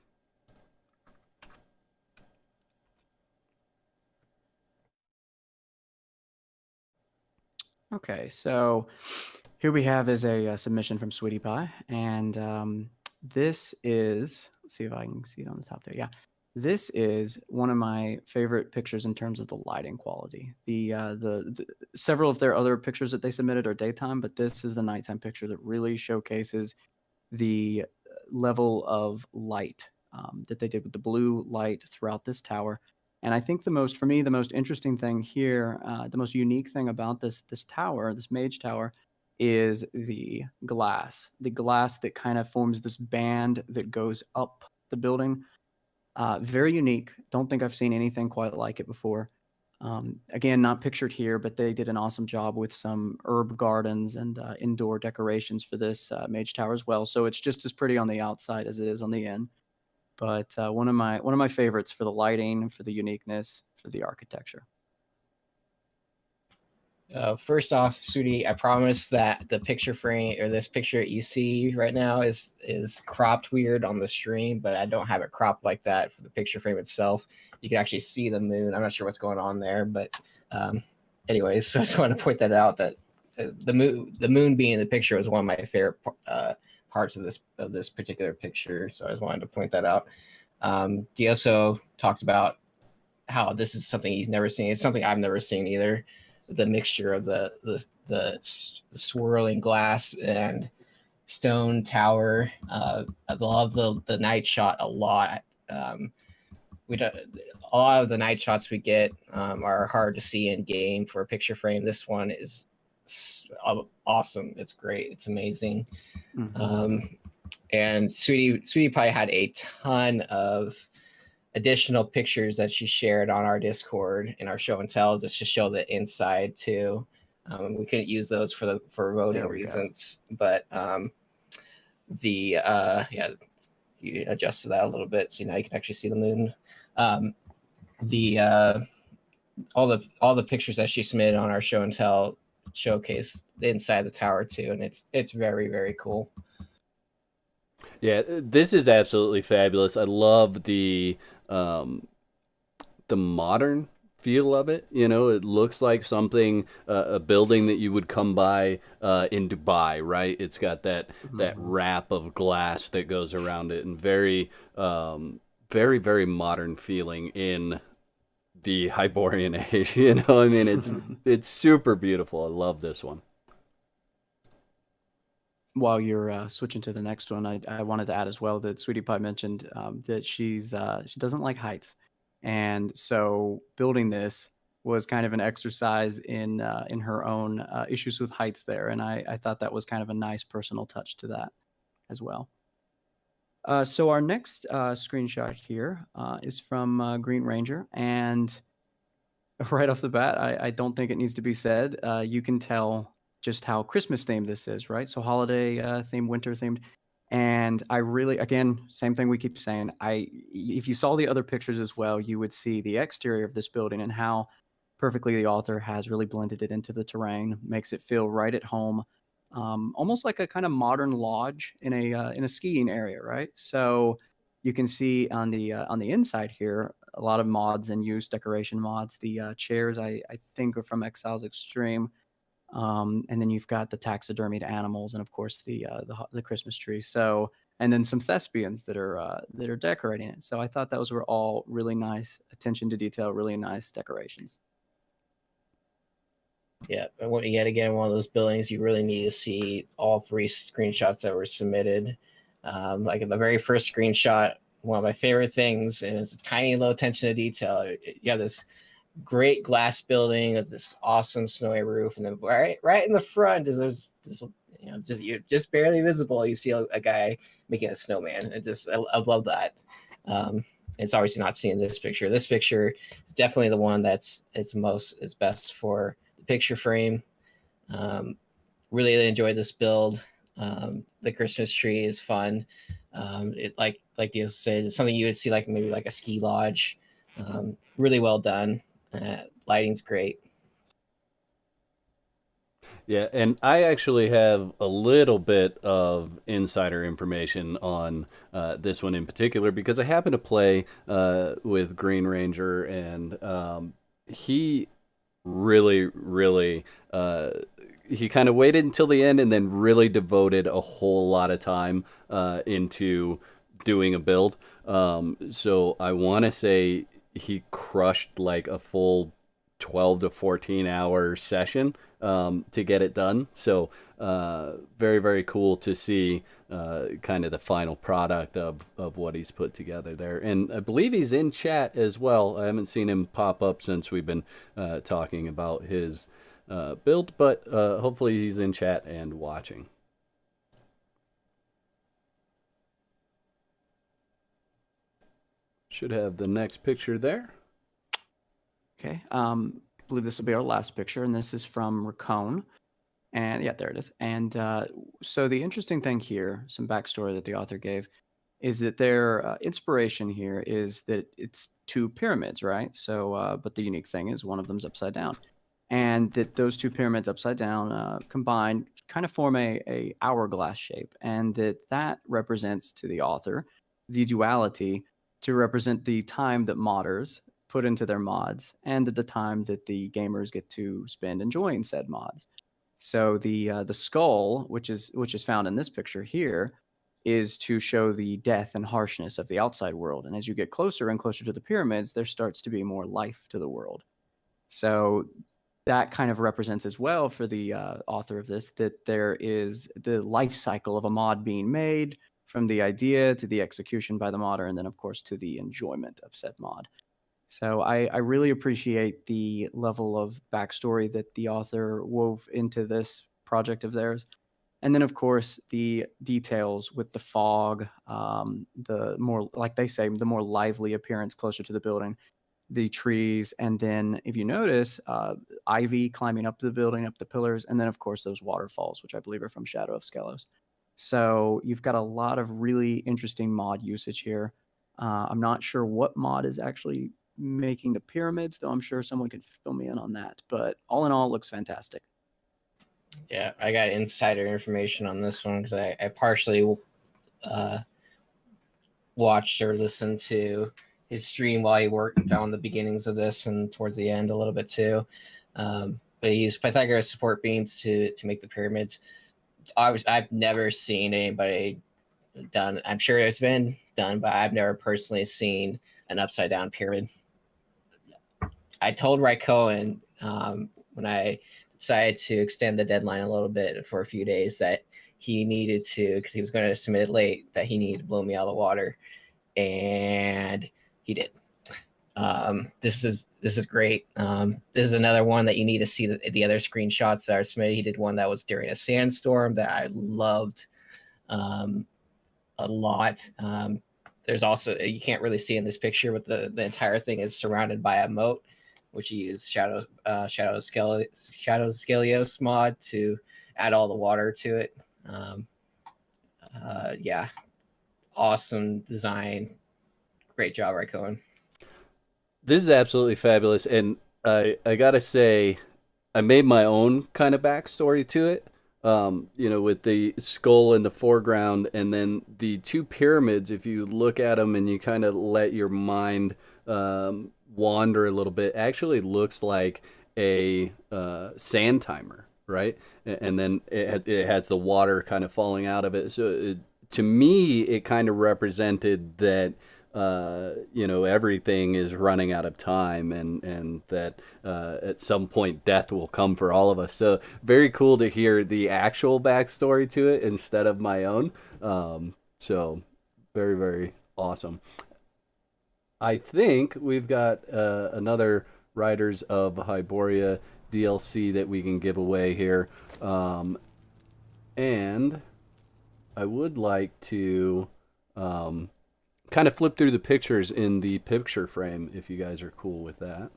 Okay, so here we have is a submission from Sweetie Pie, and this is, let's see if I can see it on the top there. Yeah, this is one of my favorite pictures in terms of the lighting quality. The several of their other pictures that they submitted are daytime, but this is the nighttime picture that really showcases the level of light that they did with the blue light throughout this tower. And I think for me, the most interesting thing here, the most unique thing about this tower, this Mage Tower, is the glass that kind of forms this band that goes up the building. Very unique. Don't think I've seen anything quite like it before. Again, not pictured here, but they did an awesome job with some herb gardens and indoor decorations for this Mage Tower as well. So it's just as pretty on the outside as it is on the end. but one of my favorites for the lighting, for the uniqueness, for the architecture. First off, Sudi, I promise that the picture frame or this picture that you see right now is cropped weird on the stream, but I don't have it cropped like that for the picture frame itself. You can actually see the moon. I'm not sure what's going on there, but anyways, so I just want to point that out, that the moon being in the picture was one of my favorite parts of this particular picture. So I just wanted to point that out. Dioso talked about how this is something he's never seen. It's something I've never seen either. The mixture of the swirling glass and stone tower. I love the night shot a lot. We don't, a lot of the night shots we get are hard to see in game for a picture frame. This one is awesome. It's great. It's amazing. And Sweetie Pie had a ton of additional pictures that she shared on our Discord in our show and tell, just to show the inside too. We couldn't use those for voting reasons, but you adjusted that a little bit, so now you can actually see the moon. All the pictures that she submitted on our show and tell showcase the inside the tower too, and it's very, very cool. Yeah, this is absolutely fabulous. I love the modern feel of it. You know, it looks like something, a building that you would come by in Dubai, right? It's got that wrap of glass that goes around it, and very, very modern feeling in the Hyborian age. You know, I mean, it's super beautiful. I love this one. While you're switching to the next one, I wanted to add as well that Sweetie Pie mentioned that she doesn't like heights, and so building this was kind of an exercise in her own issues with heights there, and I thought that was kind of a nice personal touch to that as well. So our next screenshot here is from Green Ranger, and right off the bat, I don't think it needs to be said. You can tell just how Christmas themed this is, right? So holiday themed, winter themed. And I really, again, same thing we keep saying. If you saw the other pictures as well, you would see the exterior of this building and how perfectly the author has really blended it into the terrain, makes it feel right at home, almost like a kind of modern lodge in a skiing area, right? So you can see on the inside here a lot of mods and use, decoration mods. The chairs I think are from Exiles Extreme. And then you've got the taxidermied animals, and of course the Christmas tree. So, and then some thespians that are decorating it. So I thought those were all really nice attention to detail, really nice decorations. Yeah, yet again, one of those buildings you really need to see all three screenshots that were submitted. Like in the very first screenshot, one of my favorite things, and it's a tiny low attention to detail. You have this great glass building with this awesome snowy roof, and then right in the front is there's this, you know, you're just barely visible. You see a guy making a snowman. I love that. It's obviously not seen in this picture. This picture is definitely the one it's best for the picture frame. Really enjoyed this build. The Christmas tree is fun. It like you said, it's something you would see like maybe like a ski lodge. Really well done. Lighting's great. Yeah, and I actually have a little bit of insider information on this one in particular because I happen to play with Green Ranger, and he really he kind of waited until the end and then really devoted a whole lot of time into doing a build. So I want to say he crushed like a full 12 to 14 hour session to get it done. So very cool to see kind of the final product of what he's put together there. And I believe he's in chat as well. I haven't seen him pop up since we've been talking about his build, but hopefully he's in chat and watching. Should have the next picture there. Okay. I believe this will be our last picture, and this is from Racone. And yeah, there it is. And so the interesting thing here, some backstory that the author gave, is that their inspiration here is that it's two pyramids, right? So, but the unique thing is one of them's upside down, and that those two pyramids upside down combined kind of form a hourglass shape, and that represents to the author the duality to represent the time that modders put into their mods and the time that the gamers get to spend enjoying said mods. So the skull, which is found in this picture here, is to show the death and harshness of the outside world. And as you get closer and closer to the pyramids, there starts to be more life to the world. So that kind of represents as well for the author of this that there is the life cycle of a mod being made from the idea to the execution by the modder, and then of course to the enjoyment of said mod. So I really appreciate the level of backstory that the author wove into this project of theirs. And then, of course, the details with the fog, the more, like they say, the more lively appearance closer to the building, the trees, and then if you notice, ivy climbing up the building, up the pillars, and then, of course, those waterfalls, which I believe are from Shadow of Skelos. So you've got a lot of really interesting mod usage here. I'm not sure what mod is actually making the pyramids, though I'm sure someone can fill me in on that. But all in all, it looks fantastic. Yeah, I got insider information on this one because I partially watched or listened to his stream while he worked on the beginnings of this and towards the end a little bit too. But he used Pythagoras support beams to make the pyramids. I've never seen anybody done. I'm sure it's been done, but I've never personally seen an upside down pyramid. I told Raikkonen when I decided to extend the deadline a little bit for a few days that he needed to, because he was going to submit it late, that he needed to blow me out of the water, and he did. This is great. This is another one that you need to see the other screenshots that are submitted. He did one that was during a sandstorm that I loved a lot. There's also, you can't really see in this picture, but the entire thing is surrounded by a moat, which he used Shadow Skelios mod to add all the water to it. Yeah, awesome design. Great job, Raikkonen. This is absolutely fabulous, and I gotta say, I made my own kind of backstory to it. With the skull in the foreground, and then the two pyramids. If you look at them and you kind of let your mind wander a little bit, actually looks like a sand timer, right? And then it has the water kind of falling out of it. So to me, it kind of represented that everything is running out of time, and that at some point death will come for all of us. So very cool to hear the actual backstory to it instead of my own. So very, very awesome. I think we've got another Riders of Hyboria DLC that we can give away here. And I would like to kind of flip through the pictures in the picture frame, if you guys are cool with that.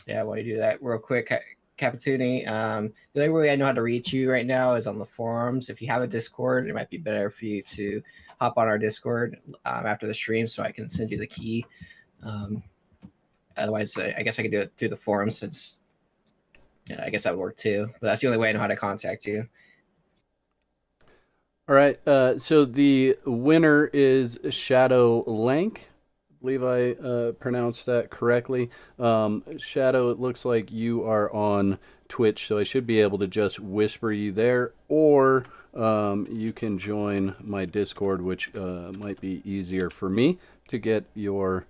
Yeah, while you do that real quick, Capituni, the only way I know how to reach you right now is on the forums. If you have a Discord, it might be better for you to hop on our Discord after the stream so I can send you the key. Otherwise, I guess I could do it through the forums. I guess that would work too. But that's the only way I know how to contact you. All right, so the winner is Shadow Lank. I believe I pronounced that correctly. Shadow, it looks like you are on Twitch, so I should be able to just whisper you there, or you can join my Discord, which might be easier for me to get your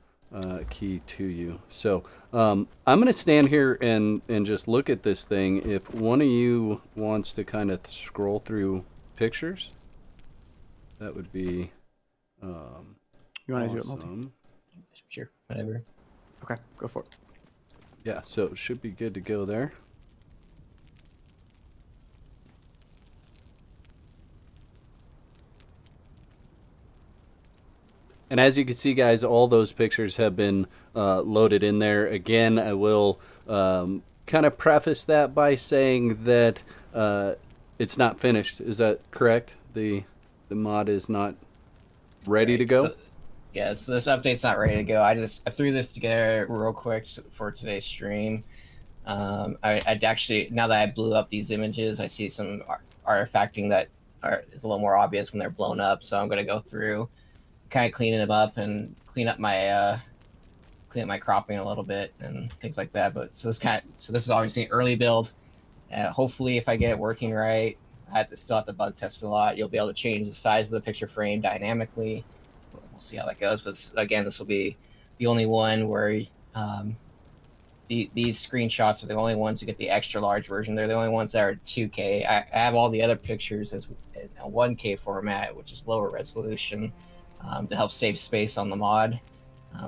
key to you. So I'm going to stand here and just look at this thing. If one of you wants to kind of scroll through pictures, that would be you want to do it awesome. multi? Sure, whatever. Okay, go for it. Yeah, so it should be good to go there. And as you can see, guys, all those pictures have been loaded in there. Again, I will kind of preface that by saying that it's not finished. Is that correct? the mod is not ready to go? So this update's not ready to go. I threw this together real quick for today's stream. I'd actually, now that I blew up these images, I see some artifacting that is a little more obvious when they're blown up. So I'm going to go through, kind of cleaning them up and clean up my cropping a little bit and things like that. But so this is obviously an early build. Hopefully, if I get it working right, I still have to bug test a lot. You'll be able to change the size of the picture frame dynamically. We'll see how that goes. But again, this will be the only one where these screenshots are the only ones who get the extra large version. They're the only ones that are 2K. I have all the other pictures as in a 1K format, which is lower resolution, to help save space on the mod,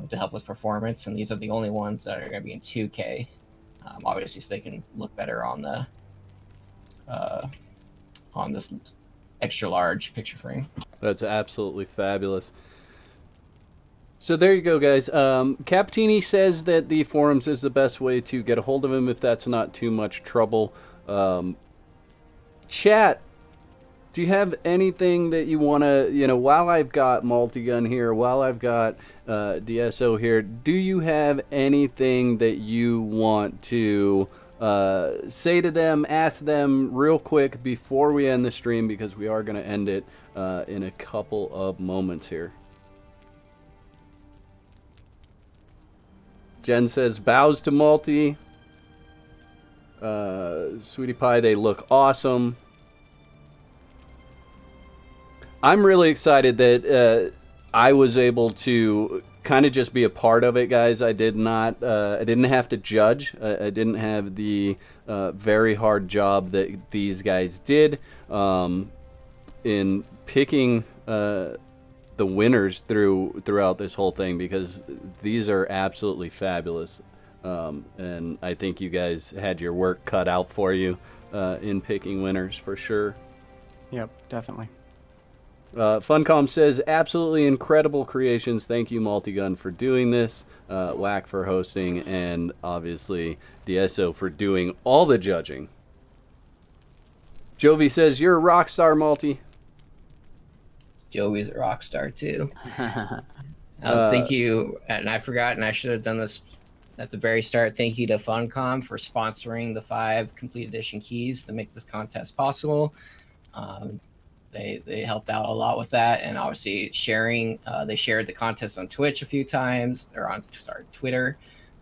to help with performance. And these are the only ones that are going to be in 2K, obviously, so they can look better on the on this extra large picture frame. That's absolutely fabulous. So there you go, guys. Captini says that the forums is the best way to get a hold of him if that's not too much trouble. Chat, do you have anything that you want to, while I've got Multigun here, while I've got DSO here, do you have anything that you want to say to them, ask them real quick before we end the stream, because we are going to end it in a couple of moments here? Jen says, bows to Multi. Sweetie Pie, they look awesome. I'm really excited that I was able to kind of just be a part of it, guys. I didn't have to judge. I didn't have the very hard job that these guys did in picking the winners throughout this whole thing, because these are absolutely fabulous, and I think you guys had your work cut out for you in picking winners for sure. Yep, definitely. Funcom says, absolutely incredible creations. Thank you, Multigun, for doing this, Whack for hosting, and obviously DSO for doing all the judging. Jovi says, you're a rock star, Multi. Joey's a rock star too. Thank you, and I forgot, and I should have done this at the very start. Thank you to Funcom for sponsoring the 5 complete edition keys to make this contest possible. They helped out a lot with that, and obviously sharing. They shared the contest on Twitch a few times, or on Twitter.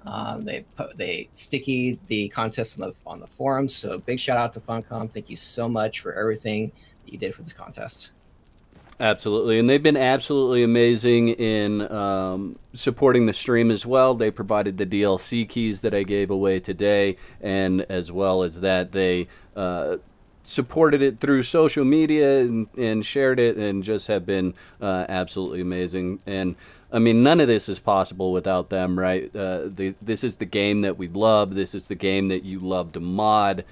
They stickied the contest on the forums. So big shout out to Funcom. Thank you so much for everything that you did for this contest. Absolutely, and they've been absolutely amazing in supporting the stream as well. They provided the DLC keys that I gave away today, and as well as that, they supported it through social media and shared it, and just have been absolutely amazing. And I mean, none of this is possible without them, right? This is the game that we love. This is the game that you love to mod.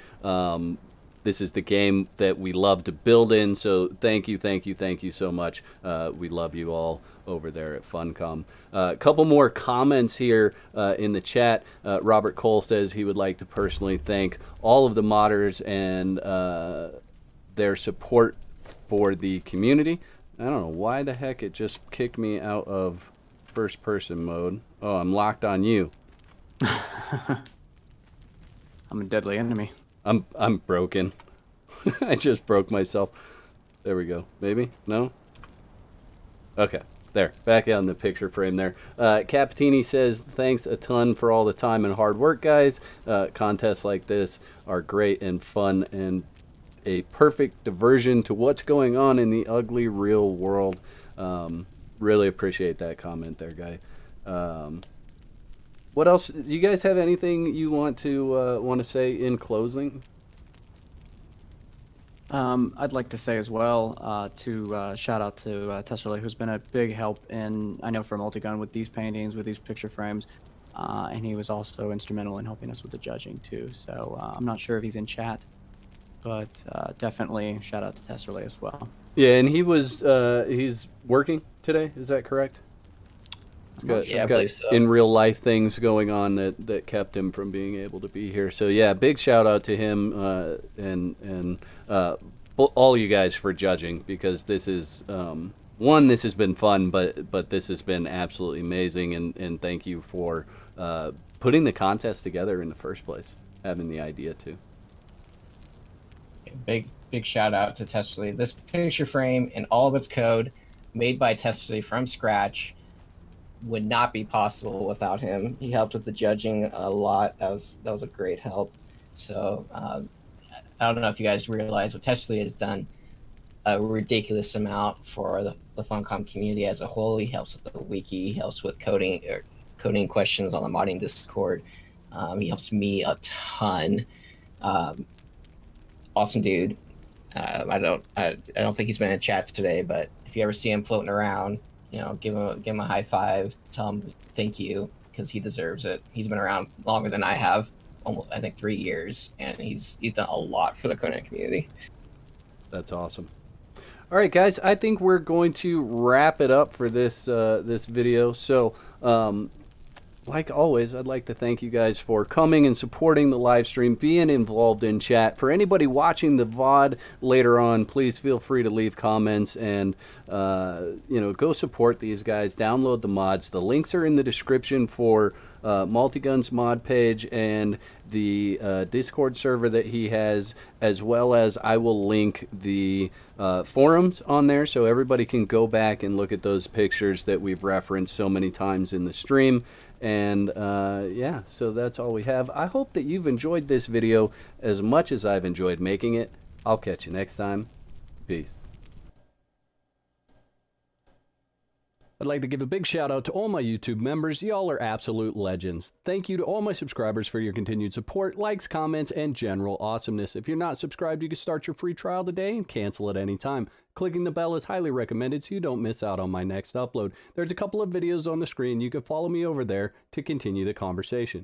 This is the game that we love to build in. So thank you so much. We love you all over there at Funcom. A couple more comments here in the chat. Robert Cole says he would like to personally thank all of the modders and their support for the community. I don't know why the heck it just kicked me out of first person mode. Oh, I'm locked on you. I'm a deadly enemy. I'm broken. I just broke myself. There we go. Maybe? No? Okay. There. Back on the picture frame there. Captini says, thanks a ton for all the time and hard work, guys. Contests like this are great and fun and a perfect diversion to what's going on in the ugly real world. Really appreciate that comment there, guy. What else? Do you guys have anything you want to say in closing? I'd like to say as well to shout out to Tesserley, who's been a big help in, I know, for Multigun with these paintings, with these picture frames, and he was also instrumental in helping us with the judging too. So I'm not sure if he's in chat, but definitely shout out to Tesserley as well. Yeah, and he's working today. Is that correct? I believe so. In real life things going on that kept him from being able to be here. So yeah, big shout out to him and all you guys for judging, because this is one, this has been fun, but this has been absolutely amazing, and thank you for putting the contest together in the first place, having the idea too. Big shout out to Testly. This picture frame and all of its code, made by Testly from scratch, would not be possible without him. He helped with the judging a lot. That was a great help. So I don't know if you guys realize what Testly has done a ridiculous amount for the Funcom community as a whole. He helps with the wiki, he helps with coding questions on the modding Discord. He helps me a ton. Awesome dude. I don't think he's been in chats today, but if you ever see him floating around, you know, give him a high five, tell him thank you, because he deserves it. He's been around longer than I have, almost, I think, 3 years, and he's done a lot for the Conan community. That's awesome. All right, guys, I think we're going to wrap it up for this this video. So, like always, I'd like to thank you guys for coming and supporting the live stream, being involved in chat. For anybody watching the VOD later on, please feel free to leave comments and, you know, go support these guys. Download the mods. The links are in the description for Multigun's mod page and the Discord server that he has, as well as I will link the forums on there so everybody can go back and look at those pictures that we've referenced so many times in the stream. And yeah, so that's all we have. I hope that you've enjoyed this video as much as I've enjoyed making it. I'll catch you next time. Peace. I'd like to give a big shout out to all my YouTube members. Y'all are absolute legends. Thank you to all my subscribers for your continued support, likes, comments, and general awesomeness. If you're not subscribed, you can start your free trial today and cancel at any time. Clicking the bell is highly recommended so you don't miss out on my next upload. There's a couple of videos on the screen. You can follow me over there to continue the conversation.